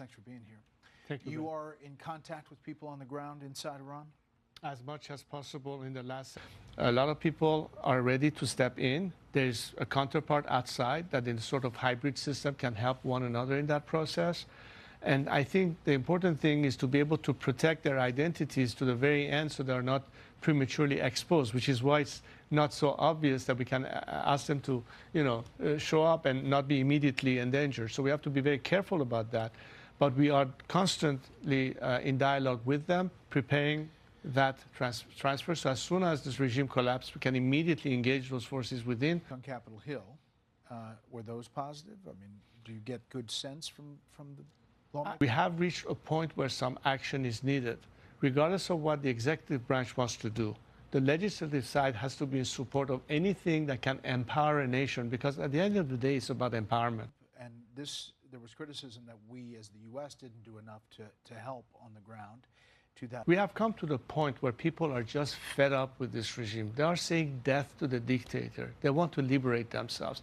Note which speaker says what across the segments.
Speaker 1: Thanks for being here.
Speaker 2: Thank you.
Speaker 1: You are in contact with people on the ground inside Iran?
Speaker 2: As much as possible in the last. A lot of people are ready to step in. There's a counterpart outside that in a sort of hybrid system can help one another in that process. And I think the important thing is to be able to protect their identities to the very end so they're not prematurely exposed, which is why it's not so obvious that we can ask them to, show up and not be immediately endangered. So we have to be very careful about that. But we are constantly in dialogue with them, preparing that transfer. So as soon as this regime collapses, we can immediately engage those forces within.
Speaker 1: On Capitol Hill, were those positive? I mean, do you get good sense from the lawmakers?
Speaker 2: We have reached a point where some action is needed. Regardless of what the executive branch wants to do, the legislative side has to be in support of anything that can empower a nation, because at the end of the day, it's about empowerment.
Speaker 1: And there was criticism that we, as the U.S., didn't do enough to help on the ground.
Speaker 2: We have come to the point where people are just fed up with this regime. They are saying death to the dictator. They want to liberate themselves.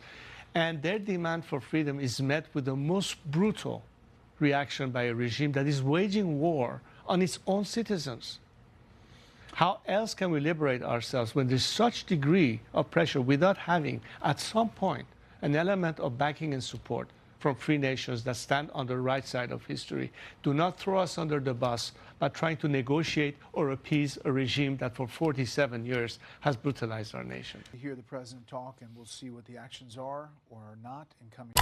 Speaker 2: And their demand for freedom is met with the most brutal reaction by a regime that is waging war on its own citizens. How else can we liberate ourselves when there's such degree of pressure without having, at some point, an element of backing and support from free nations that stand on the right side of history? Do not throw us under the bus by trying to negotiate or appease a regime that for 47 years has brutalized our nation.
Speaker 1: We hear the president talk, and we'll see what the actions are or are not in coming.